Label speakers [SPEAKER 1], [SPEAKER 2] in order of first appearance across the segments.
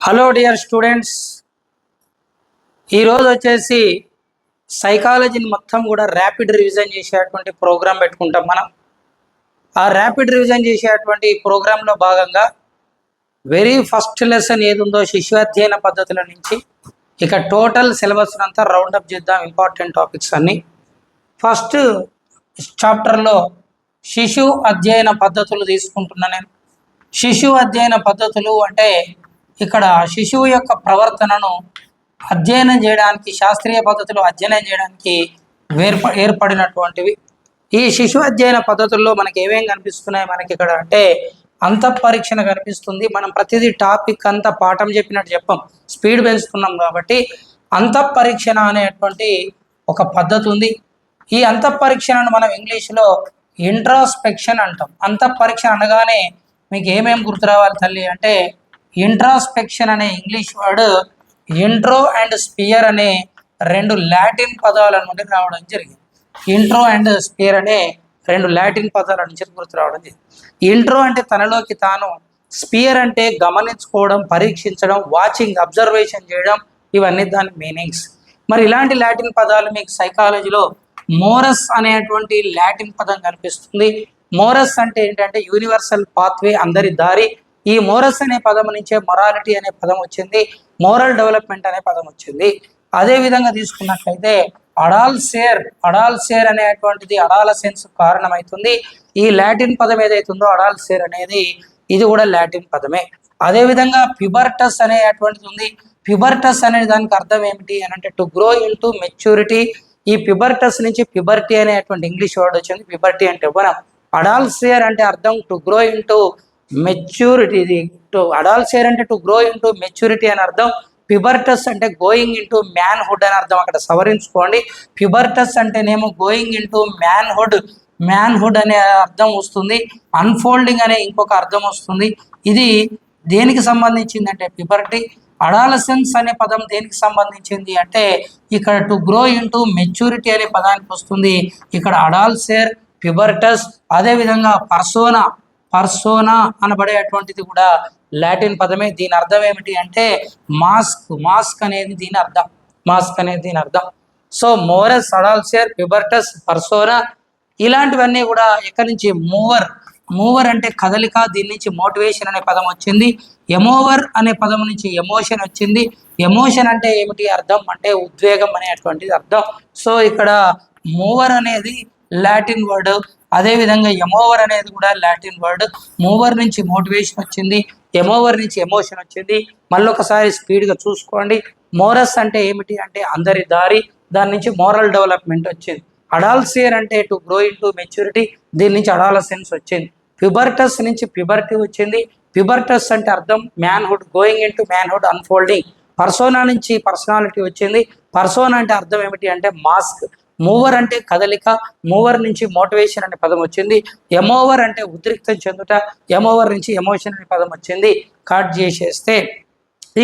[SPEAKER 1] Hello dear students, ఈరోజు వచ్చేసి సైకాలజీని మొత్తం కూడా ర్యాపిడ్ రివిజన్ చేసేటువంటి ప్రోగ్రాం పెట్టుకుంటాం మనం. ఆ ర్యాపిడ్ రివిజన్ చేసేటువంటి ప్రోగ్రాంలో భాగంగా వెరీ ఫస్ట్ లెసన్ ఏది ఉందో శిశు అధ్యయన పద్ధతుల నుంచి ఇక టోటల్ సిలబస్ అంతా రౌండప్ చేద్దాం. ఇంపార్టెంట్ టాపిక్స్ అన్నీ ఫస్ట్ చాప్టర్లో శిశు అధ్యయన పద్ధతులు తీసుకుంటున్నా నేను. శిశు అధ్యయన పద్ధతులు అంటే ఇక్కడ శిశువు యొక్క ప్రవర్తనను అధ్యయనం చేయడానికి, శాస్త్రీయ పద్ధతులు అధ్యయనం చేయడానికి ఏర్పడినటువంటివి. ఈ శిశు అధ్యయన పద్ధతుల్లో మనకి ఏమేమి కనిపిస్తున్నాయి మనకి ఇక్కడ అంటే అంతఃపరీక్షణ కనిపిస్తుంది. మనం ప్రతిదీ టాపిక్ అంతా పాఠం చెప్పినట్టు చెప్పాం, స్పీడ్ పెంచుతున్నాం కాబట్టి అంతఃపరీక్షణ అనేటువంటి ఒక పద్ధతి ఉంది. ఈ అంతఃపరీక్షణను మనం ఇంగ్లీష్లో ఇంట్రాస్పెక్షన్ అంటాం. అంతఃపరీక్షణ అనగానే మీకు ఏమేమి గుర్తు రావాలి తల్లి అంటే ఇంట్రాస్పెక్షన్ అనే ఇంగ్లీష్ వర్డ్ ఇంట్రో అండ్ స్పియర్ అనే రెండు లాటిన్ పదాల నుండి రావడం జరిగింది. ఇంట్రో అండ్ స్పియర్ అనే రెండు లాటిన్ పదాల నుంచి గుర్తు రావడం జరిగింది. ఇంట్రో అంటే తనలోకి తాను, స్పియర్ అంటే గమనించుకోవడం, పరీక్షించడం, వాచింగ్, అబ్జర్వేషన్ చేయడం, ఇవన్నీ దాని మీనింగ్స్. మరి ఇలాంటి లాటిన్ పదాలు మీకు సైకాలజీలో మోరస్ అనేటువంటి లాటిన్ పదం కనిపిస్తుంది. మోరస్ అంటే ఏంటంటే యూనివర్సల్ పాత్వే, అందరి దారి. ఈ మోరస్ అనే పదం నుంచే మొరాలిటీ అనే పదం వచ్చింది, మోరల్ డెవలప్మెంట్ అనే పదం వచ్చింది. అదే విధంగా తీసుకున్నట్లయితే అడాల్సేర్ అనేటువంటిది అడాలసెన్స్ కారణమవుతుంది. ఈ లాటిన్ పదం ఏదైతుందో అడాల్సేర్ అనేది ఇది కూడా లాటిన్ పదమే. అదేవిధంగా ప్యూబర్టస్ అనేటువంటిది ఉంది. ప్యూబర్టస్ అనే దానికి అర్థం ఏమిటి అని అంటే to grow into maturity. ఈ ప్యూబర్టస్ నుంచి ప్యూబర్టీ అనేటువంటి ఇంగ్లీష్ వర్డ్ వచ్చింది. ప్యూబర్టీ అంటే ఇవ్వడం. అడాల్సేర్ అంటే అర్థం to grow into maturity. అడాల్సేర్ అంటే to grow into maturity అని అర్థం. ప్యూబర్టస్ అంటే గోయింగ్ ఇన్ టు మ్యాన్హుడ్ అని అర్థం. అక్కడ సవరించుకోండి. ప్యూబర్టస్ అంటేనేమో గోయింగ్ ఇన్ టు మ్యాన్హుడ్ అనే అర్థం వస్తుంది. అన్ఫోల్డింగ్ అనే ఇంకొక అర్థం వస్తుంది. ఇది దేనికి సంబంధించింది అంటే ప్యూబర్టీ. అడాలసెన్స్ అనే పదం దేనికి సంబంధించింది అంటే ఇక్కడ to grow into maturity అనే పదానికి వస్తుంది. ఇక్కడ అడాల్సేర్, ప్యూబర్టస్, అదేవిధంగా పర్సోనా అనబడేటువంటిది కూడా లాటిన్ పదమే. దీని అర్థం ఏమిటి అంటే మాస్క్ అనేది దీని అర్థం. సో మోరస్, అడాల్సేర్, ప్యూబర్టస్, పర్సోనా ఇలాంటివన్నీ కూడా ఎక్కడి నుంచి మూవర్ అంటే కదలిక. దీని నుంచి మోటివేషన్ అనే పదం వచ్చింది. ఎమోవర్ అనే పదం నుంచి ఎమోషన్ వచ్చింది. ఎమోషన్ అంటే ఏమిటి అర్థం అంటే ఉద్వేగం అనేటువంటిది అర్థం. సో ఇక్కడ మూవర్ అనేది లాటిన్ వర్డ్, అదేవిధంగా ఎమోవర్ అనేది కూడా లాటిన్ వర్డ్. మూవర్ నుంచి మోటివేషన్ వచ్చింది, ఎమోవర్ నుంచి ఎమోషన్ వచ్చింది. మళ్ళొకసారి స్పీడ్గా చూసుకోండి. మోరస్ అంటే ఏమిటి అంటే అందరి దారి, దాని నుంచి మోరల్ డెవలప్మెంట్ వచ్చింది. అడాల్సియర్ అంటే to grow into maturity, దీని నుంచి అడాలసెన్స్ వచ్చింది. ప్యూబర్టస్ నుంచి ప్యూబర్టీ వచ్చింది. ప్యూబర్టస్ అంటే అర్థం manhood, going in to manhood, unfolding. Persona నుంచి పర్సనాలిటీ వచ్చింది. పర్సోనా అంటే అర్థం ఏమిటి అంటే మాస్క్. మూవర్ అంటే కదలిక, మూవర్ నుంచి మోటివేషన్ అనే పదం వచ్చింది. ఎమోవర్ అంటే ఉద్రిక్తం చెందుట, ఎమోవర్ నుంచి ఎమోషన్ అనే పదం వచ్చింది. కట్ చేసేస్తే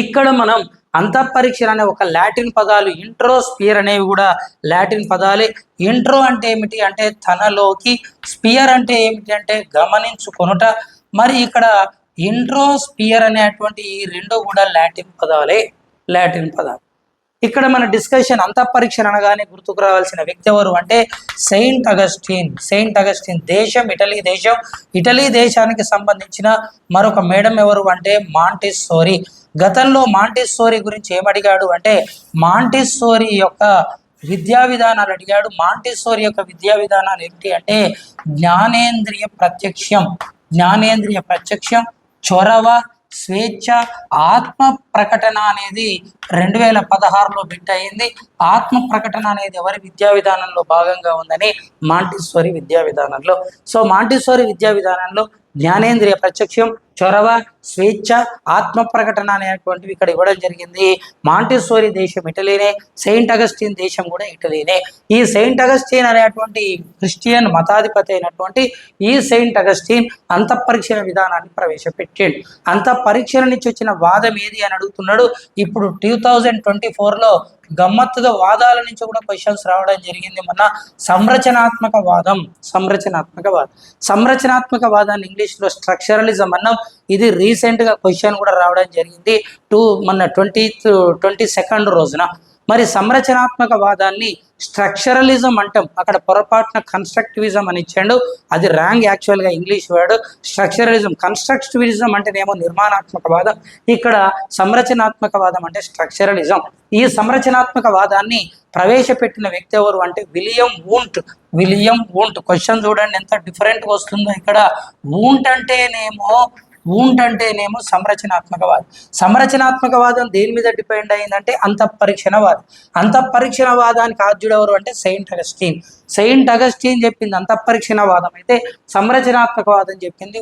[SPEAKER 1] ఇక్కడ మనం అంతఃపరీక్షణ అనే ఒక లాటిన్ పదాలు, ఇంట్రో, స్పియర్ అనేవి కూడా లాటిన్ పదాలే. ఇంట్రో అంటే ఏమిటి అంటే తనలోకి, స్పియర్ అంటే ఏమిటి అంటే గమనించుకొనుట. మరి ఇక్కడ ఇంట్రో, స్పియర్ అనేటువంటి ఈ రెండు కూడా లాటిన్ పదాలు. ఇక్కడ మన డిస్కషన్ అంతఃపరీక్షణ అనగానే గుర్తుకు రావాల్సిన వ్యక్తి ఎవరు అంటే సెయింట్ అగస్టిన్. దేశం ఇటలీ దేశానికి సంబంధించిన మరొక మేడం ఎవరు అంటే మాంటిస్సోరీ. గతంలో మాంటిస్సోరీ గురించి ఏమడిగాడు అంటే మాంటిస్సోరీ యొక్క విద్యా విధానాలు అడిగాడు. మాంటిస్సోరీ యొక్క విద్యా విధానాలు ఏమిటి అంటే జ్ఞానేంద్రియ ప్రత్యక్షం, చొరవ, స్వేచ్ఛ, ఆత్మ ప్రకటన అనేది 2016లో బిట్ అయింది. ఆత్మ ప్రకటన అనేది ఎవరి విద్యా విధానంలో భాగంగా ఉందని మాంటిస్సోరీ విద్యా విధానంలో. సో మాంటిస్సోరీ విద్యా విధానంలో జ్ఞానేంద్రియ ప్రత్యక్షం, చొరవ, స్వేచ్ఛ, ఆత్మ ప్రకటన అనేటువంటివి ఇక్కడ ఇవ్వడం జరిగింది. మాంటిస్సోరీ దేశం ఇటలీనే, సెయింట్ అగస్టిన్ దేశం కూడా ఇటలీనే. ఈ సెయింట్ అగస్టిన్ అనేటువంటి క్రిస్టియన్ మతాధిపతి అయినటువంటి ఈ సెయింట్ అగస్టిన్ అంతఃపరీక్షణ విధానాన్ని ప్రవేశపెట్టాడు. అంతఃపరీక్షణ నుంచి వచ్చిన వాదం ఏది అని అడుగుతున్నాడు. ఇప్పుడు 2024లో గమ్మత్తుగా వాదాల నుంచి కూడా క్వశ్చన్స్ రావడం జరిగింది. మన సంరచనాత్మక వాదాన్ని ఇంగ్లీష్లో స్ట్రక్చరలిజం అన్నాం. ఇది రీసెంట్గా క్వశ్చన్ కూడా రావడం జరిగింది మన 22nd రోజున. మరి సంరచనాత్మక వాదాన్ని స్ట్రక్చరలిజం అంటాం, అక్కడ పొరపాటున కన్స్ట్రక్టివిజం అని ఇచ్చాడు, అది రాంగ్. యాక్చువల్గా ఇంగ్లీష్ వర్డ్ స్ట్రక్చరలిజం. కన్స్ట్రక్టివిజం అంటేనేమో నిర్మాణాత్మక వాదం, ఇక్కడ సంరచనాత్మక వాదం అంటే స్ట్రక్చరలిజం. ఈ సంరచనాత్మక వాదాన్ని ప్రవేశపెట్టిన వ్యక్తి ఎవరు అంటే విలియం వూంట్. క్వశ్చన్ చూడండి ఎంత డిఫరెంట్గా వస్తుందో. ఇక్కడ వూంట్ అంటేనేమో సంరచనాత్మకవాదం దేని మీద డిపెండ్ అయిందంటే అంతఃపరీక్షణవాదానికి ఆద్యుడు ఎవరు అంటే సెయింట్ అగస్టిన్ చెప్పింది అంతఃపరీక్షణవాదం అయితే, సంరచనాత్మకవాదం చెప్పింది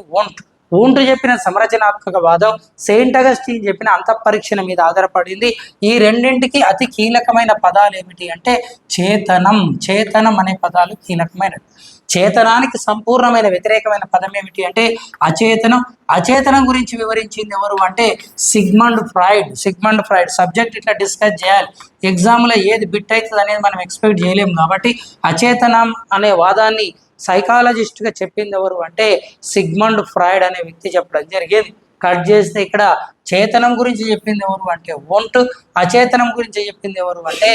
[SPEAKER 1] వూంట్ చెప్పిన సంరచనాత్మకవాదం, సెయింట్ అగస్టిన్ చెప్పిన అంతఃపరీక్షణ మీద ఆధారపడింది. ఈ రెండింటికి అతి కీలకమైన పదాలు ఏమిటి అంటే చేతనం అనే పదాలు కీలకమైనవి. చేతనానికి సంపూర్ణమైన వ్యతిరేకమైన పదం ఏమిటి అంటే అచేతనం గురించి వివరించింది ఎవరు అంటే సిగ్మండ్ ఫ్రాయిడ్. సబ్జెక్ట్ ఇట్లా డిస్కస్ చేయాలి, ఎగ్జామ్లో ఏది బిట్ అవుతుంది అనేది మనం ఎక్స్పెక్ట్ చేయలేము. కాబట్టి అచేతనం అనే వాదాన్ని సైకాలజిస్ట్గా చెప్పింది ఎవరు అంటే సిగ్మండ్ ఫ్రాయిడ్ అనే వ్యక్తి చెప్పడం జరిగేది. కట్ చేస్తే ఇక్కడ చేతనం గురించి చెప్పింది ఎవరు అంటే వూంట్, అచేతనం గురించి చెప్పింది ఎవరు అంటే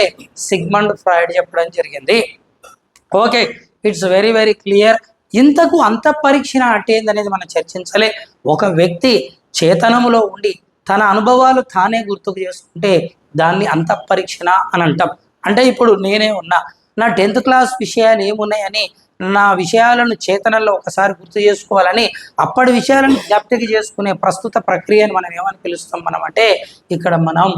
[SPEAKER 1] సిగ్మండ్ ఫ్రాయిడ్ చెప్పడం జరిగింది. Okay, it's very very clear. ఇంతకు అంతఃపరీక్షణ అంటే ఏందనేది మనం చర్చించలే. ఒక వ్యక్తి చేతనములో ఉండి తన అనుభవాలు తానే గుర్తుకు చేసుకుంటే దాన్ని అంతఃపరీక్షణ అని అంటాం. అంటే ఇప్పుడు నేనే ఉన్నా, నా 10th క్లాస్ విషయాలు ఏమున్నాయని నా విషయాలను చేతనంలో ఒకసారి గుర్తు చేసుకోవాలని అప్పటి విషయాలను జ్ఞప్తికి చేసుకునే ప్రస్తుత ప్రక్రియను మనం ఏమని పిలుస్తాం మనం అంటే ఇక్కడ మనం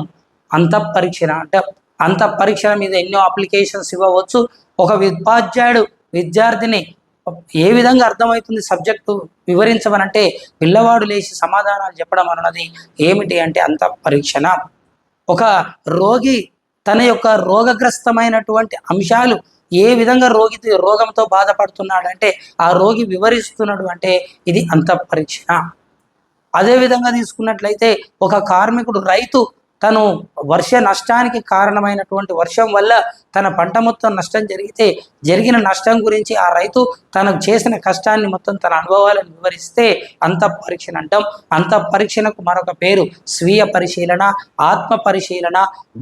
[SPEAKER 1] అంతఃపరీక్షణ అంటే. అంతఃపరీక్షణ మీద ఎన్నో అప్లికేషన్స్ ఇవ్వవచ్చు. ఒక ఉపాధ్యాయుడు విద్యార్థిని ఏ విధంగా అర్థమవుతుంది సబ్జెక్టు వివరించమనంటే పిల్లవాడు లేచి సమాధానాలు చెప్పడం అన్నది ఏమిటి అంటే అంతఃపరీక్షణ. ఒక రోగి తన యొక్క రోగగ్రస్తమైనటువంటి అంశాలు ఏ విధంగా రోగంతో బాధపడుతున్నాడంటే ఆ రోగి వివరిస్తున్నాడు అంటే ఇది అంతఃపరీక్షణ. అదేవిధంగా తీసుకున్నట్లయితే ఒక కార్మికుడు రైతు తను వర్ష నష్టానికి కారణమైనటువంటి వర్షం వల్ల తన పంట మొత్తం నష్టం జరిగిన నష్టం గురించి ఆ రైతు తనకు చేసిన కష్టాన్ని మొత్తం తన అనుభవాలను వివరిస్తే అంతఃపరీక్షణ అంటాం. అంతఃపరీక్షణకు మరొక పేరు స్వీయ పరిశీలన, ఆత్మ పరిశీలన,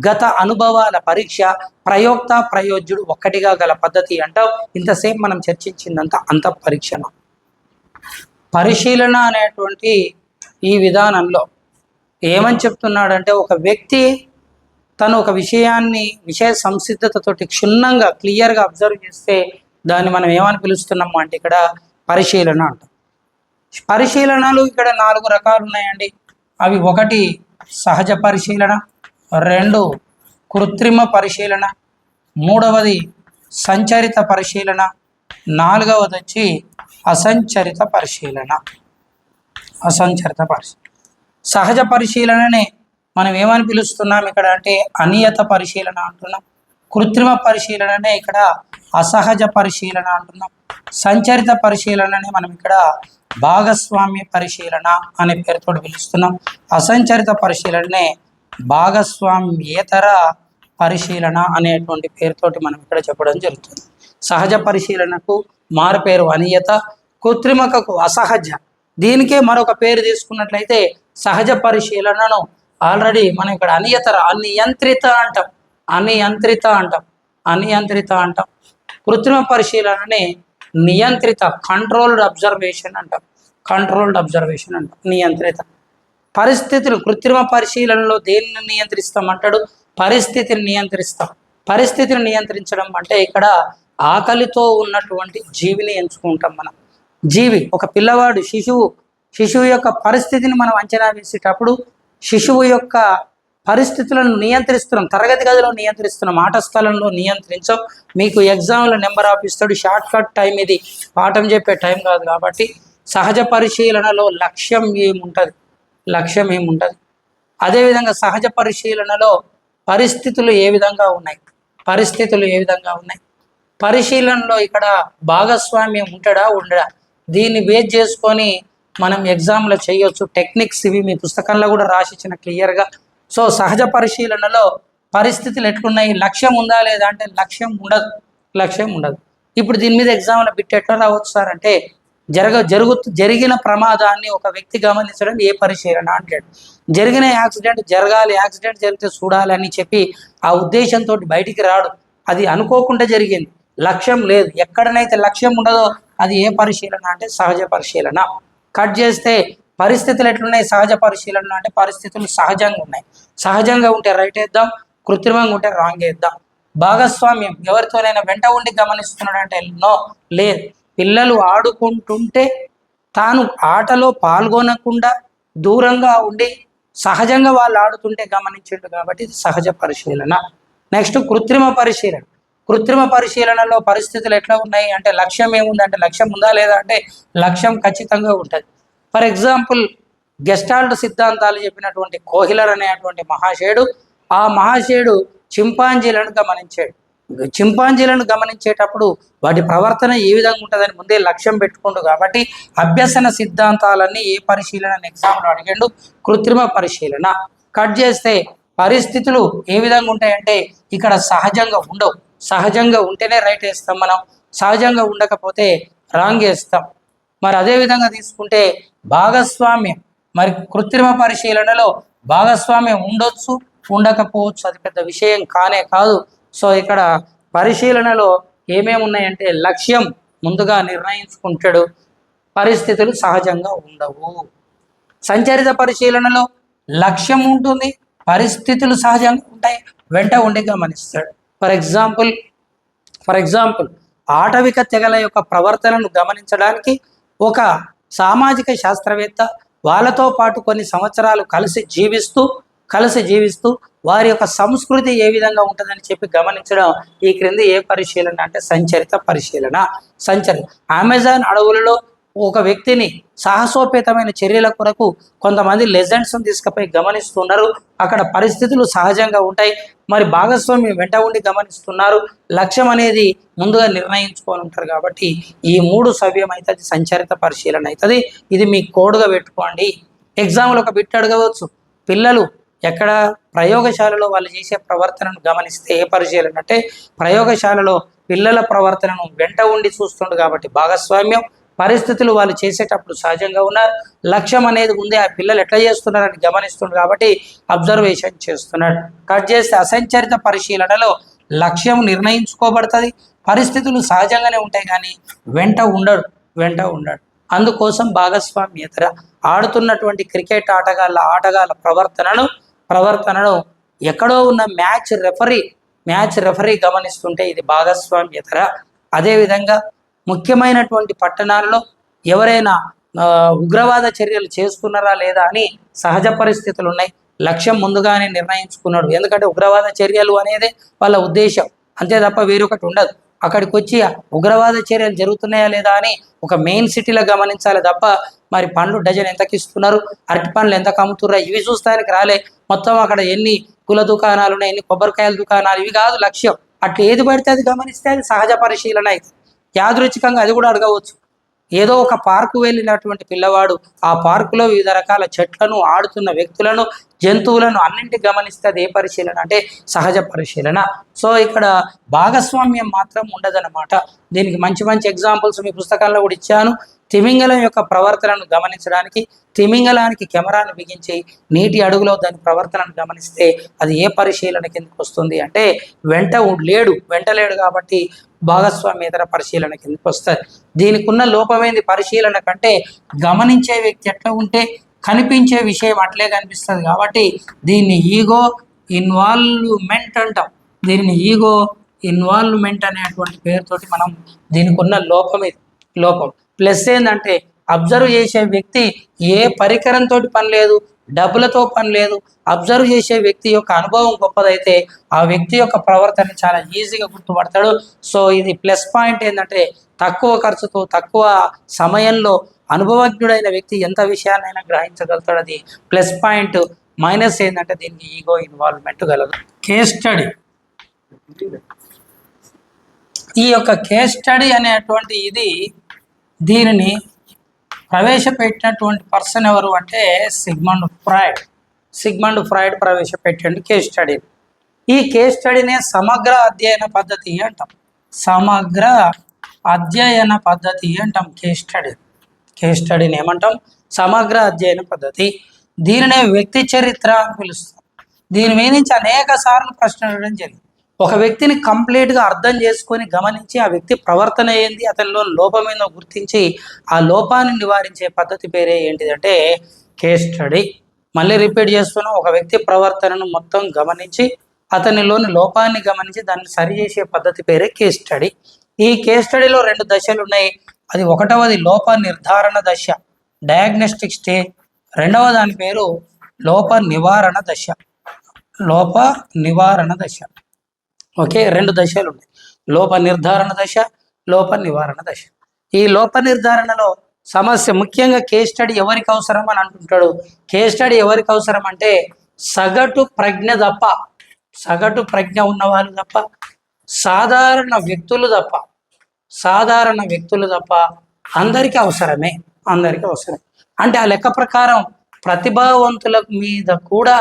[SPEAKER 1] గత అనుభవాల పరీక్ష, ప్రయోక్త ప్రయోజ్యుడు ఒక్కటిగా గల పద్ధతి అంటాం. ఇంతసేపు మనం చర్చించిందంత అంతఃపరీక్షణ. పరిశీలన అనేటువంటి ఈ విధానంలో ఏమని చెప్తున్నాడంటే ఒక వ్యక్తి తను ఒక విషయ సంసిద్ధతతోటి క్షుణ్ణంగా క్లియర్గా అబ్జర్వ్ చేస్తే దాన్ని మనం ఏమని పిలుస్తున్నాము అంటే ఇక్కడ పరిశీలన అంటాం. పరిశీలనలు ఇక్కడ 4 రకాలు ఉన్నాయండి. అవి 1 సహజ పరిశీలన, 2 కృత్రిమ పరిశీలన, 3వది సంచరిత పరిశీలన, 4వది వచ్చి అసంచరిత పరిశీలన. సహజ పరిశీలననే మనం ఏమని పిలుస్తున్నాం ఇక్కడ అంటే అనియత పరిశీలన అంటున్నాం. కృత్రిమ పరిశీలననే ఇక్కడ అసహజ పరిశీలన అంటున్నాం. సంచరిత పరిశీలననే మనం ఇక్కడ భాగస్వామ్య పరిశీలన అనే పేరుతో పిలుస్తున్నాం. అసంచరిత పరిశీలననే భాగస్వామ్యేతర పరిశీలన అనేటువంటి పేరుతోటి మనం ఇక్కడ చెప్పడం జరుగుతుంది. సహజ పరిశీలనకు మారు పేరు అనియత, కృత్రిమకు అసహజ. దీనికే మరొక పేరు తీసుకున్నట్లయితే సహజ పరిశీలనను ఆల్రెడీ మనం ఇక్కడ అనియంత్రిత అంటాం. కృత్రిమ పరిశీలనని నియంత్రిత కంట్రోల్డ్ అబ్జర్వేషన్ అంటాం. నియంత్రిత పరిస్థితులు. కృత్రిమ పరిశీలనలో దేనిని నియంత్రిస్తాం అంటాడు పరిస్థితిని నియంత్రించడం అంటే ఇక్కడ ఆకలితో ఉన్నటువంటి జీవిని ఎంచుకుంటాం మనం. జీవి ఒక పిల్లవాడు శిశువు యొక్క పరిస్థితిని మనం అంచనా వేసేటప్పుడు శిశువు యొక్క పరిస్థితులను నియంత్రిస్తున్నాం. తరగతి గదిలో నియంత్రిస్తున్నాం, ఆట స్థలంలో నియంత్రించాం. మీకు ఎగ్జామ్లో నెంబర్ ఆఫ్ ఇస్తాడు, షార్ట్ కట్ టైం, ఇది పాఠం చెప్పే టైం కాదు. కాబట్టి సహజ పరిశీలనలో లక్ష్యం ఏముంటుంది. అదేవిధంగా సహజ పరిశీలనలో పరిస్థితులు ఏ విధంగా ఉన్నాయి, పరిశీలనలో ఇక్కడ భాగస్వామ్యం ఉండడా దీన్ని బేస్ చేసుకొని మనం ఎగ్జామ్లో చేయొచ్చు. టెక్నిక్స్ ఇవి మీ పుస్తకంలో కూడా రాసిచ్చిన క్లియర్గా. సో సహజ పరిశీలనలో పరిస్థితులు ఎట్లున్నాయి, లక్ష్యం ఉందా లేదా అంటే లక్ష్యం ఉండదు. ఇప్పుడు దీని మీద ఎగ్జామ్లో బిట్ ఎట్లా రావచ్చు సార్ అంటే జరిగిన ప్రమాదాన్ని ఒక వ్యక్తి గమనించడం ఏ పరిశీలన అంటాడు. జరిగిన యాక్సిడెంట్ యాక్సిడెంట్ జరిగితే చూడాలి అని చెప్పి ఆ ఉద్దేశంతో బయటికి రాడు. అది అనుకోకుండా జరిగింది, లక్ష్యం లేదు. ఎక్కడనైతే లక్ష్యం ఉండదో అది ఏ పరిశీలన అంటే సహజ పరిశీలన. కట్ చేస్తే పరిస్థితులు ఎట్లున్నాయి సహజ పరిశీలన అంటే పరిస్థితులు సహజంగా ఉన్నాయి. సహజంగా ఉంటే రైట్ వేద్దాం, కృత్రిమంగా ఉంటే రాంగ్ వేద్దాం. భాగస్వామ్యం ఎవరితోనైనా వెంట ఉండి గమనిస్తున్నాడు అంటే నో, లేదు. పిల్లలు ఆడుకుంటుంటే తాను ఆటలో పాల్గొనకుండా దూరంగా ఉండి సహజంగా వాళ్ళు ఆడుతుంటే గమనించిండు కాబట్టి ఇది సహజ పరిశీలన. నెక్స్ట్ కృత్రిమ పరిశీలనలో పరిస్థితులు ఎట్లా ఉన్నాయి అంటే లక్ష్యం ఏముంది అంటే లక్ష్యం ఉందా లేదా అంటే లక్ష్యం ఖచ్చితంగా ఉంటుంది. ఫర్ ఎగ్జాంపుల్ గెస్టాల్ట్ సిద్ధాంతాలు చెప్పినటువంటి కోహిలర్ అనేటువంటి ఆ మహాశయుడు చింపాంజీలను గమనించేటప్పుడు వాటి ప్రవర్తన ఏ విధంగా ఉంటుందని ముందే లక్ష్యం పెట్టుకుండు కాబట్టి అభ్యసన సిద్ధాంతాలన్నీ ఏ పరిశీలన ఎగ్జామ్లో అడిగాడు, కృత్రిమ పరిశీలన. కట్ చేస్తే పరిస్థితులు ఏ విధంగా ఉంటాయంటే ఇక్కడ సహజంగా ఉండవు. సహజంగా ఉంటేనే రైట్ వేస్తాం మనం, సహజంగా ఉండకపోతే రాంగ్ వేస్తాం. మరి అదే విధంగా తీసుకుంటే భాగస్వామ్యం, మరి కృత్రిమ పరిశీలనలో భాగస్వామ్యం ఉండొచ్చు, ఉండకపోవచ్చు, అది పెద్ద విషయం కాదు. సో ఇక్కడ పరిశీలనలో ఏమేమి ఉన్నాయంటే లక్ష్యం ముందుగా నిర్ణయించుకుంటాడు, పరిస్థితులు సహజంగా ఉండవు. సంచరిత పరిశీలనలో లక్ష్యం ఉంటుంది, పరిస్థితులు సహజంగా ఉంటాయి, వెంట ఉండి గమనిస్తాడు. ఫర్ ఎగ్జాంపుల్ ఆటవిక తెగల యొక్క ప్రవర్తనను గమనించడానికి ఒక సామాజిక శాస్త్రవేత్త వాళ్ళతో పాటు కొన్ని సంవత్సరాలు కలిసి జీవిస్తూ వారి యొక్క సంస్కృతి ఏ విధంగా ఉంటుందని చెప్పి గమనించడం ఈ క్రింది ఏ పరిశీలన అంటే సంచరిత పరిశీలన. అమెజాన్ అడవులలో ఒక వ్యక్తిని సాహసోపేతమైన చర్యల కొరకు కొంతమంది లెజెండ్స్ని తీసుకుపోయి గమనిస్తున్నారు. అక్కడ పరిస్థితులు సహజంగా ఉంటాయి, మరి భాగస్వామ్యం వెంట ఉండి గమనిస్తున్నారు, లక్ష్యం అనేది ముందుగా నిర్ణయించుకొని ఉంటారు. కాబట్టి ఈ 3 సవ్యం అవుతుంది, సంచరిత పరిశీలన అవుతుంది. ఇది మీ కోడ్గా పెట్టుకోండి. ఎగ్జామ్లో ఒక బిట్ అడగవచ్చు, పిల్లలు ఎక్కడ ప్రయోగశాలలో వాళ్ళు చేసే ప్రవర్తనను గమనిస్తే ఏ పరిశీలన అంటే ప్రయోగశాలలో పిల్లల ప్రవర్తనను వెంట ఉండి చూస్తుండు కాబట్టి భాగస్వామ్యం, పరిస్థితులు వాళ్ళు చేసేటప్పుడు సహజంగా ఉన్నారు, లక్ష్యం అనేది ఉంది, ఆ పిల్లలు ఎట్లా చేస్తున్నారని గమనిస్తుండ్రు కాబట్టి అబ్జర్వేషన్ చేస్తున్నాడు. కట్ చేస్తే అసంచరిత పరిశీలనలో లక్ష్యం నిర్ణయించుకోబడుతుంది, పరిస్థితులు సహజంగానే ఉంటాయి కానీ వెంట ఉండడు. అందుకోసం భాగస్వామ్యేతర ఆడుతున్నటువంటి క్రికెట్ ఆటగాళ్ళ ప్రవర్తనను ఎక్కడో ఉన్న మ్యాచ్ రెఫరీ గమనిస్తుంటే ఇది భాగస్వామ్యేతర. అదేవిధంగా ముఖ్యమైనటువంటి పట్టణాలలో ఎవరైనా ఉగ్రవాద చర్యలు చేస్తున్నారా లేదా అని సహజ పరిస్థితులు ఉన్నాయి, లక్ష్యం ముందుగానే నిర్ణయించుకున్నాడు. ఎందుకంటే ఉగ్రవాద చర్యలు అనేది వాళ్ళ ఉద్దేశం, అంతే తప్ప వేరొకటి ఉండదు. అక్కడికి వచ్చి ఉగ్రవాద చర్యలు జరుగుతున్నాయా లేదా అని ఒక మెయిన్ సిటీలో గమనించాలి తప్ప మరి పండ్లు డజన్ ఎంతకి ఇస్తున్నారు, అరటి పండ్లు ఎంతకు అమ్ముతున్నారు ఇవి చూస్తానికి రాలే. మొత్తం అక్కడ ఎన్ని పూల దుకాణాలు ఉన్నాయి, ఎన్ని కొబ్బరికాయల దుకాణాలు, ఇవి కాదు లక్ష్యం. అట్లా ఏది పడితే అది గమనిస్తే అది సహజ పరిశీలన అయితే. యాదృచ్ఛికంగా అది కూడా అడగవచ్చు. ఏదో ఒక పార్కు వెళ్ళినటువంటి పిల్లవాడు ఆ పార్కులో వివిధ రకాల చెట్లను, ఆడుతున్న వ్యక్తులను, జంతువులను అన్నింటి గమనిస్తే అది ఏ పరిశీలన అంటే సహజ పరిశీలన. సో ఇక్కడ భాగస్వామ్యం మాత్రం ఉండదన్నమాట. దీనికి మంచి ఎగ్జాంపుల్స్ మీ పుస్తకాల్లో కూడా ఇచ్చాను. తిమింగలం యొక్క ప్రవర్తనను గమనించడానికి తిమింగలానికి కెమెరాను బిగించి నీటి అడుగులో దాని ప్రవర్తనను గమనిస్తే అది ఏ పరిశీలన కిందకి వస్తుంది అంటే వెంట లేడు కాబట్టి భాగస్వామ్యేతర పరిశీలన కిందకి వస్తుంది. దీనికి ఉన్న లోపమైంది పరిశీలన కంటే గమనించే వ్యక్తి ఎట్లా ఉంటే కనిపించే విషయం అట్లే కనిపిస్తుంది కాబట్టి దీన్ని ఈగో ఇన్వాల్వ్మెంట్ అంటాం. దీనిని ఈగో ఇన్వాల్వ్మెంట్ అనేటువంటి పేరుతోటి మనం దీనికి ఉన్న లోపం. ప్లస్ ఏంటంటే అబ్జర్వ్ చేసే వ్యక్తి ఏ పరికరంతో పని లేదు, డబ్బులతో పని లేదు. అబ్జర్వ్ చేసే వ్యక్తి యొక్క అనుభవం గొప్పదైతే ఆ వ్యక్తి యొక్క ప్రవర్తన చాలా ఈజీగా గుర్తుపడతాడు. సో ఇది ప్లస్ పాయింట్ ఏంటంటే తక్కువ ఖర్చుతో తక్కువ సమయంలో అనుభవజ్ఞుడైన వ్యక్తి ఎంత విషయాన్నైనా గ్రహించగలుగుతాడు, అది ప్లస్ పాయింట్. మైనస్ ఏంటంటే దీనికి ఈగో ఇన్వాల్వ్మెంట్ గలదు. కేస్ స్టడీ, ఈ యొక్క కేస్ స్టడీ అనేటువంటి దీనిని ప్రవేశపెట్టినటువంటి పర్సన్ ఎవరు అంటే సిగ్మండ్ ఫ్రాయిడ్ ప్రవేశపెట్టండి కేస్ స్టడీ. ఈ కేస్ స్టడీనే సమగ్ర అధ్యయన పద్ధతి అంటాం. సమగ్ర అధ్యయన పద్ధతి అంటాం కేస్ స్టడీని ఏమంటాం? సమగ్ర అధ్యయన పద్ధతి. దీనినే వ్యక్తి చరిత్ర అని పిలుస్తాం. దీని మీద నుంచి అనేక సార్లు ప్రశ్న అడగడం జరిగింది. ఒక వ్యక్తిని కంప్లీట్గా అర్థం చేసుకొని గమనించి ఆ వ్యక్తి ప్రవర్తన ఏంది, అతనిలో లోపం ఏందో గుర్తించి ఆ లోపాన్ని నివారించే పద్ధతి పేరే ఏంటిదంటే కేస్ స్టడీ. మళ్ళీ రిపీట్ చేస్తున్నాం, ఒక వ్యక్తి ప్రవర్తనను మొత్తం గమనించి అతనిలోని లోపాన్ని గమనించి దాన్ని సరి చేసే పద్ధతి పేరే కేస్ స్టడీ. ఈ కేస్ స్టడీలో 2 దశలు ఉన్నాయి. అది ఒకటవది లోప నిర్ధారణ దశ, డయాగ్నోస్టిక్ స్టేజ్. రెండవ దాని పేరు లోప నివారణ దశ, లోప నివారణ దశ. ఓకే, 2 దశలు ఉన్నాయి, లోప నిర్ధారణ దశ, లోప నివారణ దశ. ఈ లోప నిర్ధారణలో సమస్య ముఖ్యంగా కేస్ స్టడీ ఎవరికి అవసరం అని అంటుంటాడు. కేస్ స్టడీ ఎవరికి అవసరం అంటే సగటు ప్రజ్ఞ తప్ప, సగటు ప్రజ్ఞ ఉన్నవాళ్ళు తప్ప, సాధారణ వ్యక్తులు తప్ప అందరికీ అవసరమే, అందరికీ అవసరం. అంటే ఆ లెక్క ప్రకారం ప్రతిభావంతుల మీద కూడా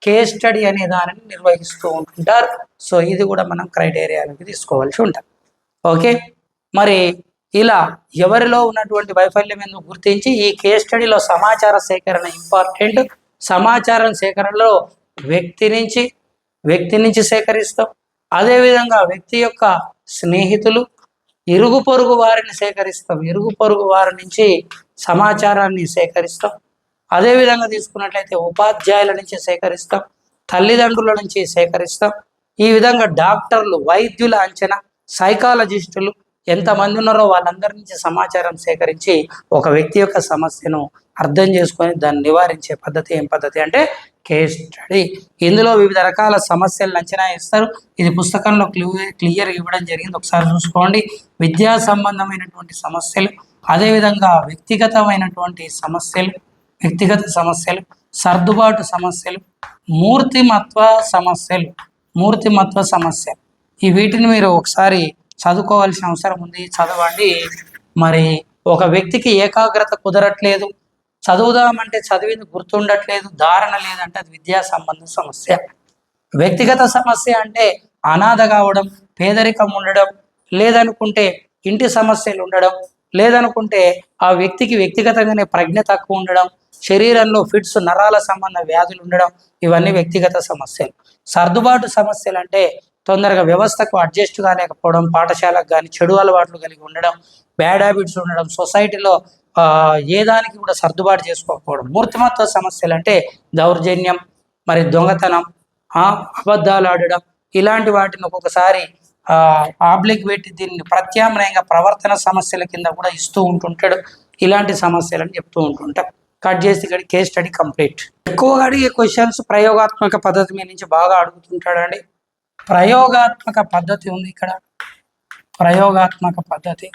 [SPEAKER 1] కేస్ స్టడీ అనే దానిని నిర్వహిస్తూ ఉంటుంటారు. సో ఇది కూడా మనం క్రైటీరియాలోకి తీసుకోవాల్సి ఉంటుంది. ఓకే, మరి ఇలా ఎవరిలో ఉన్నటువంటి వైఫల్యం ఎందుకు గుర్తించి ఈ కేస్ స్టడీలో సమాచార సేకరణ ఇంపార్టెంట్. సమాచారం సేకరణలో వ్యక్తి నుంచి సేకరిస్తాం. అదేవిధంగా వ్యక్తి యొక్క స్నేహితులు, ఇరుగు పొరుగు వారిని సేకరిస్తాం, ఇరుగు పొరుగు వారి నుంచి సమాచారాన్ని సేకరిస్తాం. అదేవిధంగా తీసుకున్నట్లయితే ఉపాధ్యాయుల నుంచి సేకరిస్తాం, తల్లిదండ్రుల నుంచి సేకరిస్తాం. ఈ విధంగా డాక్టర్లు, వైద్యుల అంచనా, సైకాలజిస్టులు ఎంతమంది ఉన్నారో వాళ్ళందరి నుంచి సమాచారం సేకరించి ఒక వ్యక్తి యొక్క సమస్యను అర్థం చేసుకొని దాన్ని నివారించే పద్ధతి ఏం పద్ధతి అంటే కేస్ స్టడీ. ఇందులో వివిధ రకాల సమస్యలను అంచనా వేస్తారు. ఇది పుస్తకంలో క్లియర్గా ఇవ్వడం జరిగింది, ఒకసారి చూసుకోండి. విద్యా సంబంధమైనటువంటి సమస్యలు, అదేవిధంగా వ్యక్తిగత సమస్యలు, సర్దుబాటు సమస్యలు, మూర్తిమత్వ సమస్య. ఈ వీటిని మీరు ఒకసారి చదువుకోవాల్సిన అవసరం ఉంది, చదవండి. మరి ఒక వ్యక్తికి ఏకాగ్రత కుదరట్లేదు, చదువుదామంటే చదివింది గుర్తుండట్లేదు, ధారణ లేదంటే అది విద్యా సంబంధ సమస్య. వ్యక్తిగత సమస్య అంటే అనాథ కావడం, పేదరికం ఉండడం, లేదనుకుంటే ఇంటి సమస్యలు ఉండడం, లేదనుకుంటే ఆ వ్యక్తికి వ్యక్తిగతంగానే ప్రజ్ఞ తక్కువ ఉండడం, శరీరంలో ఫిట్స్, నరాల సంబంధ వ్యాధులు ఉండడం, ఇవన్నీ వ్యక్తిగత సమస్యలు. సర్దుబాటు సమస్యలు అంటే తొందరగా వ్యవస్థకు అడ్జస్ట్ కాలేకపోవడం, పాఠశాలకు కానీ చెడు అలవాట్లు కలిగి ఉండడం, బ్యాడ్ హ్యాబిట్స్ ఉండడం, సొసైటీలో ఏ దానికి కూడా సర్దుబాటు చేసుకోకపోవడం. మూర్తిమత్వ సమస్యలు అంటే దౌర్జన్యం, మరి దొంగతనం, అబద్ధాలు ఆడడం, ఇలాంటి వాటిని ఒక్కొక్కసారి ఆబ్లిక్ పెట్టి దీన్ని ప్రత్యామ్నాయంగా ప్రవర్తన సమస్యల కింద కూడా ఇస్తూ ఉంటుంటాడు. ఇలాంటి సమస్యలని చెప్తూ ఉంటుంటాం. కట్ చేసి ఇక్కడ కేస్ స్టడీ కంప్లీట్. ఎక్కువగా అడిగే క్వశ్చన్స్ ప్రయోగాత్మక పద్ధతి మీద నుంచి బాగా అడుగుతుంటాడండి. ప్రయోగాత్మక పద్ధతి ఉంది ఇక్కడ, ప్రయోగాత్మక పద్ధతి,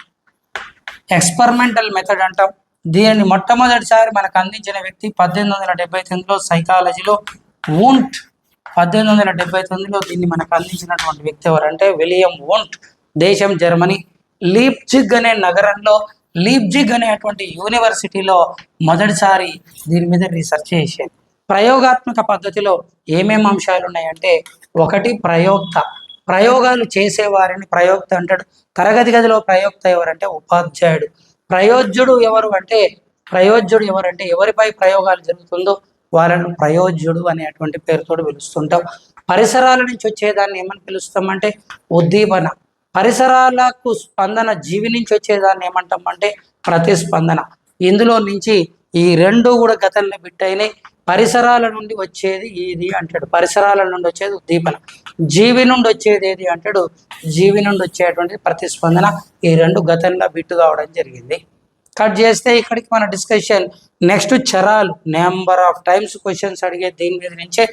[SPEAKER 1] ఎక్స్పెరిమెంటల్ మెథడ్ అంటాం. దీనిని మొట్టమొదటిసారి మనకు అందించిన వ్యక్తి 1879లో సైకాలజీలో వూంట్. 1879లో దీన్ని మనకు అందించినటువంటి వ్యక్తి ఎవరంటే విలియం వూంట్, దేశం జర్మనీ. లీప్జిగ్ అనే నగరంలో, లీప్జిగ్ అనేటువంటి యూనివర్సిటీలో మొదటిసారి దీని మీద రీసెర్చ్ చేశాను. ప్రయోగాత్మక పద్ధతిలో ఏమేమి అంశాలు ఉన్నాయంటే, ఒకటి ప్రయోక్త, ప్రయోగాలు చేసేవారిని ప్రయోక్త అంటాడు. తరగతి గదిలో ప్రయోక్త ఎవరంటే ఉపాధ్యాయుడు. ప్రయోజ్యుడు ఎవరంటే ఎవరిపై ప్రయోగాలు జరుగుతుందో వాళ్ళను ప్రయోజ్యుడు అనేటువంటి పేరుతో పిలుస్తుంటాం. పరిసరాల నుంచి వచ్చేదాన్ని ఏమని పిలుస్తామంటే ఉద్దీపన. పరిసరాలకు స్పందన, జీవి నుంచి వచ్చేదాన్ని ఏమంటామంటే ప్రతిస్పందన. ఇందులో నుంచి ఈ 2 కూడా గతంలో బిట్టయినాయి. పరిసరాల నుండి వచ్చేది ఏది అంటాడు, పరిసరాల నుండి వచ్చేది ఉద్దీపన. జీవి నుండి వచ్చేది ఏది అంటాడు, జీవి నుండి వచ్చేటువంటి ప్రతిస్పందన. ఈ 2 గతంలో బిట్టు కావడం జరిగింది. కట్ చేస్తే ఇక్కడికి మన డిస్కషన్ నెక్స్ట్ చరాలు. నెంబర్ ఆఫ్ టైమ్స్ క్వశ్చన్స్ అడిగే దీని మీద నుంచే,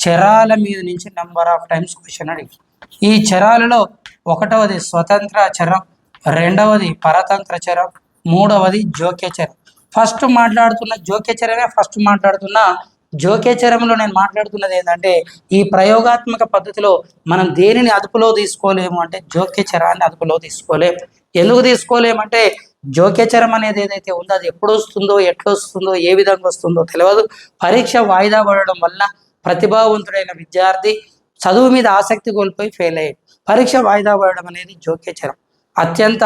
[SPEAKER 1] చరాల మీద నుంచి నెంబర్ ఆఫ్ టైమ్స్ క్వశ్చన్ అడిగి. ఈ చరాలలో ఒకటవది స్వతంత్ర చరం, రెండవది పరతంత్ర చరం, మూడవది జోక్యచరం. ఫస్ట్ మాట్లాడుతున్న జోక్యచరంలో నేను మాట్లాడుతున్నది ఏంటంటే, ఈ ప్రయోగాత్మక పద్ధతిలో మనం దేనిని అదుపులో తీసుకోలేము అంటే జోక్యచరాన్ని అదుపులో తీసుకోలేము. ఎందుకు తీసుకోలేమంటే జోక్యచరం అనేది ఏదైతే ఉందో అది ఎప్పుడు వస్తుందో, ఎట్లా వస్తుందో, ఏ విధంగా వస్తుందో తెలియదు. పరీక్ష వాయిదా పడడం వల్ల ప్రతిభావంతుడైన విద్యార్థి చదువు మీద ఆసక్తి కోల్పోయి ఫెయిల్ అయ్యాడు. పరీక్ష వాయిదా పడడం అనేది జోక్యచరం. అత్యంత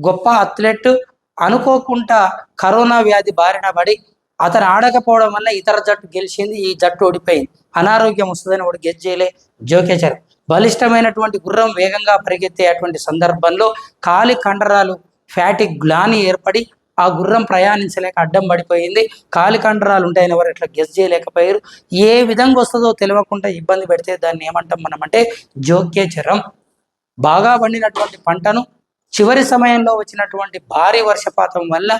[SPEAKER 1] గొప్ప అథ్లెట్ అనుకోకుండా కరోనా వ్యాధి బారిన పడి అతను ఆడకపోవడం వల్ల ఇతర జట్టు గెలిచింది, ఈ జట్టు ఓడిపోయింది. అనారోగ్యం వస్తుందని వాడు గెస్ చేయలే, జోక్యచరం. బలిష్టమైనటువంటి గుర్రం వేగంగా పరిగెత్తేటువంటి సందర్భంలో కాలి కండరాలు ఫ్యాటీ గ్లాని ఏర్పడి ఆ గుర్రం ప్రయాణించలేక అడ్డం పడిపోయింది. కాలి కండరాలు ఉంటాయని ఎవరు ఎట్లా గెస్ చేయలేకపోయారు. ఏ విధంగా వస్తుందో తెలియకుండా ఇబ్బంది పెడితే దాన్ని ఏమంటాం మనం అంటే జోక్యచరం. బాగా పండినటువంటి పంటను చివరి సమయంలో వచ్చినటువంటి భారీ వర్షపాతం వల్ల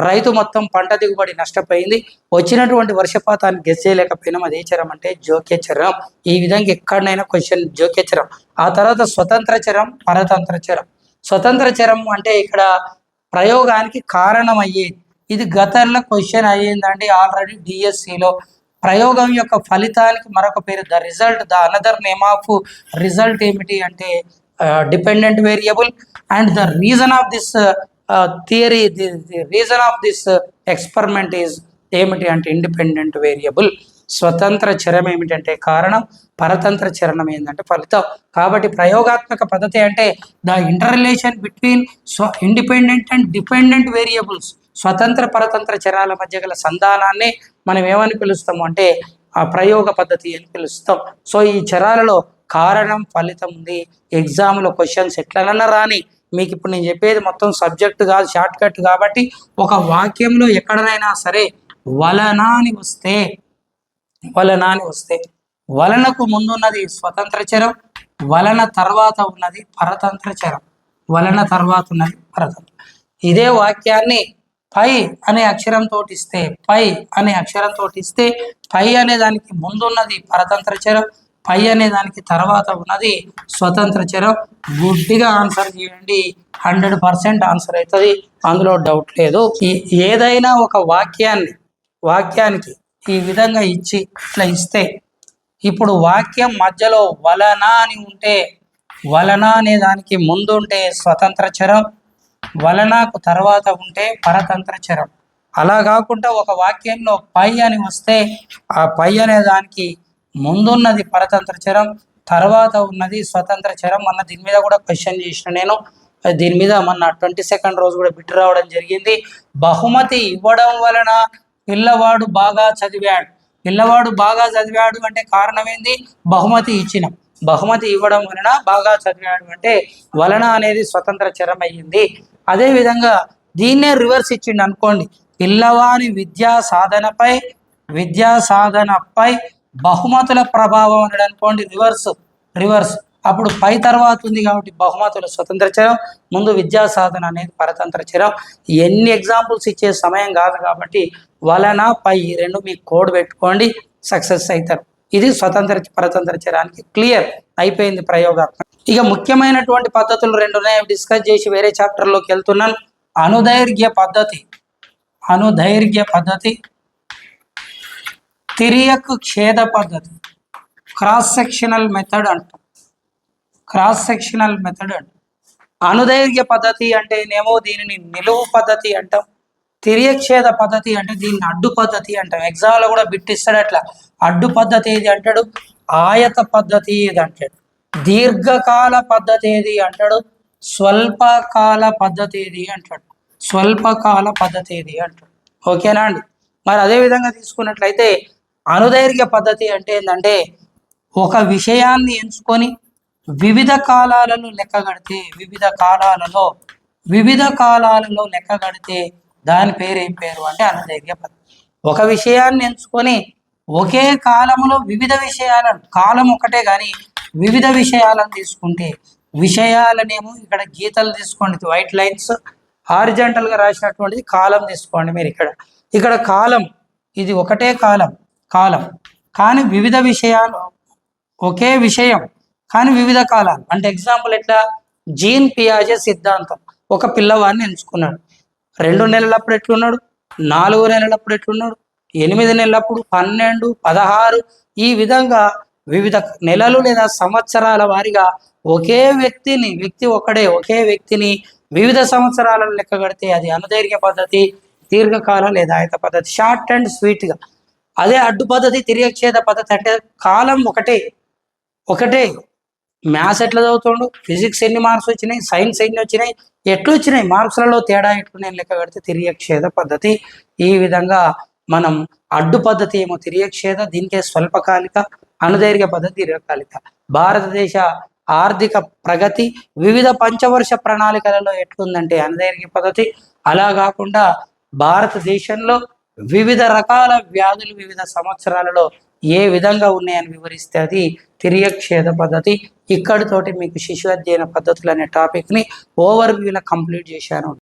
[SPEAKER 1] రైతు మొత్తం పంట దిగుబడి నష్టపోయింది. వచ్చినటువంటి వర్షపాతాన్ని గెస్ చేయలేకపోయినాం, అదే చరం అంటే జోక్యచరం. ఈ విధంగా ఎక్కడైనా క్వశ్చన్ జోక్యచరం. ఆ తర్వాత స్వతంత్ర చరం, పరతంత్ర చరం. స్వతంత్ర చరం అంటే ఇక్కడ ప్రయోగానికి కారణం అయ్యేది. ఇది గతంలో క్వశ్చన్ అయ్యిందండి ఆల్రెడీ డిఎస్సిలో. ప్రయోగం యొక్క ఫలితానికి మరొక పేరు the result. The another name of result ఏమిటి అంటే dependent variable. And the reason of this theory, the reason of this experiment is ఏమిటి అంటే ఇండిపెండెంట్ వేరియబుల్. స్వతంత్ర చరం ఏమిటంటే కారణం, పరతంత్ర చరణం ఏంటంటే ఫలితం. కాబట్టి ప్రయోగాత్మక పద్ధతి అంటే the inter relation between independent and dependent variables. స్వతంత్ర పరతంత్ర చరాల మధ్య గల సంధానాన్ని మనం ఏమని పిలుస్తాము అంటే ఆ ప్రయోగ పద్ధతి అని పిలుస్తాం. సో ఈ చరాలలో కారణం ఫలితం ఉంది. ఎగ్జామ్లో క్వశ్చన్స్ ఎట్లనన్నా రాని, మీకు ఇప్పుడు నేను చెప్పేది మొత్తం సబ్జెక్ట్ కాదు, షార్ట్ కట్ కాబట్టి ఒక వాక్యంలో ఎక్కడైనా సరే వలన అని వస్తే, వలన అని వస్తే వలనకు ముందున్నది స్వతంత్ర చరం, వలన తర్వాత ఉన్నది పరతంత్ర చరం, వలన తర్వాత ఉన్నది పరతంత్ర. ఇదే వాక్యాన్ని పై అనే అక్షరంతో ఇస్తే, పై అనే అక్షరంతో ఇస్తే పై అనే దానికి ముందున్నది పరతంత్ర చరం, పై అనే దానికి తర్వాత ఉన్నది స్వతంత్ర చరం. గుడ్డిగా ఆన్సర్ చేయండి, 100% ఆన్సర్ అవుతుంది, అందులో డౌట్ లేదు. ఏదైనా ఒక వాక్యానికి ఈ విధంగా ఇచ్చి ఇట్లా ఇస్తే, ఇప్పుడు వాక్యం మధ్యలో వలన అని ఉంటే, వలన అనే దానికి ముందు ఉంటే స్వతంత్ర చరం, వలనకు తర్వాత ఉంటే పరతంత్ర చరం. అలా కాకుండా ఒక వాక్యంలో పై అని వస్తే ఆ పై అనే దానికి ముందున్నది పరతంత్ర చరం, తర్వాత ఉన్నది స్వతంత్ర చరం. మొన్న దీని మీద కూడా క్వశ్చన్ చేసిన నేను, దీని మీద మొన్న 22nd రోజు కూడా బిట్ రావడం జరిగింది. బహుమతి ఇవ్వడం వలన పిల్లవాడు బాగా చదివాడు. పిల్లవాడు బాగా చదివాడు అంటే కారణం ఏంది? బహుమతి ఇచ్చినాం. బహుమతి ఇవ్వడం వలన బాగా చదివాడు అంటే వలన అనేది స్వతంత్ర చరం అయ్యింది. అదేవిధంగా దీన్నే రివర్స్ ఇచ్చిండు అనుకోండి, పిల్లవాని విద్యా సాధనపై బహుమతుల ప్రభావం అన్నాడు అనుకోండి, రివర్స్. అప్పుడు పై తర్వాత ఉంది కాబట్టి బహుమతుల స్వతంత్ర చరం, ముందు విద్యా సాధన అనేది పరతంత్ర చరం. ఎన్ని ఎగ్జాంపుల్స్ ఇచ్చే సమయం కాదు కాబట్టి వలన పై ఈ రెండు మీకు కోడ్ పెట్టుకోండి, సక్సెస్ అవుతారు. ఇది స్వతంత్ర పరతంత్ర చరానికి క్లియర్ అయిపోయింది ప్రయోగాత్మక. ఇక ముఖ్యమైనటువంటి పద్ధతులు 2 ఉన్నాయి, డిస్కస్ చేసి వేరే చాప్టర్లోకి వెళ్తున్నాను. అనుదైర్ఘ్య పద్ధతి, తిరియక్ ఛేద పద్ధతి, క్రాస్ సెక్షనల్ మెథడ్ అంటాం. అనుదైర్ఘ్య పద్ధతి అంటేనేమో దీనిని నిలువు పద్ధతి అంటాం. తిరియక్షేద పద్ధతి అంటే దీన్ని అడ్డు పద్ధతి అంటాం. ఎగ్జామ్లో కూడా బిట్టిస్తాడు అట్లా, అడ్డు పద్ధతి ఏది అంటాడు, ఆయత పద్ధతి ఏది అంటాడు, దీర్ఘకాల పద్ధతి ఏది అంటాడు, స్వల్పకాల పద్ధతి ఏది అంటాడు, ఓకేనా అండి. మరి అదే విధంగా తీసుకున్నట్లయితే అనుదైర్ఘ్య పద్ధతి అంటే ఏంటంటే ఒక విషయాన్ని ఎంచుకొని వివిధ కాలాలలో లెక్క కడితే దాని పేరు ఏం పేరు అంటే అనుదైర్ఘ్య పద్ధతి. ఒక విషయాన్ని ఎంచుకొని ఒకే కాలంలో వివిధ విషయాలను, కాలం ఒకటే కానీ వివిధ విషయాలను తీసుకుంటే, విషయాలనేమో ఇక్కడ గీతలు తీసుకోండి, వైట్ లైన్స్, హారిజాంటల్ గా రాసినటువంటిది కాలం తీసుకోండి. మీరు ఇక్కడ కాలం, ఇది ఒకటే కాలం కానీ వివిధ విషయాలు, ఒకే విషయం కానీ వివిధ కాలాలు. అంటే ఎగ్జాంపుల్ ఎట్లా, జీన్ పియాజే సిద్ధాంతం. ఒక పిల్లవాడిని ఎంచుకున్నాడు, 2 నెలలప్పుడు ఎట్లున్నాడు, 4 నెలలప్పుడు ఎట్లున్నాడు, 8 నెలలప్పుడు, 12, 16, ఈ విధంగా వివిధ నెలలు లేదా సంవత్సరాల వారిగా ఒకే వ్యక్తిని వివిధ సంవత్సరాలను లెక్క కడితే అది అనుదైర్ఘ్య పద్ధతి, దీర్ఘకాల లేదా ఆయత పద్ధతి, షార్ట్ అండ్ స్వీట్గా. అదే అడ్డు పద్ధతి, తిరియక్షేద పద్ధతి అంటే కాలం ఒకటే ఒకటే మ్యాథ్స్ ఎట్లా చదువుతుండు, ఫిజిక్స్ ఎన్ని మార్క్స్ వచ్చినాయి, సైన్స్ ఎన్ని వచ్చినాయి, ఎట్లు వచ్చినాయి, మార్క్స్లలో తేడా ఎట్లు నేను లెక్క కడితే తిర్యక్షేద పద్ధతి. ఈ విధంగా మనం అడ్డు పద్ధతి ఏమో తిర్యక్షేద, దీనికే స్వల్పకాలిక, అనుదైర్ఘ్య పద్ధతి దీర్ఘకాలిక. భారతదేశ ఆర్థిక ప్రగతి వివిధ పంచవర్ష ప్రణాళికలలో ఎట్లుందంటే అనుదైర్ఘ్య పద్ధతి. అలా కాకుండా భారతదేశంలో వివిధ రకాల వ్యాధులు వివిధ సంవత్సరాలలో ఏ విధంగా ఉన్నాయని వివరిస్తే అది తిర్యక్షేద పద్ధతి. ఇక్కడితోటి మీకు శిశు అధ్యయన పద్ధతులు అనే టాపిక్ని ఓవర్వ్యూలో కంప్లీట్ చేశాను.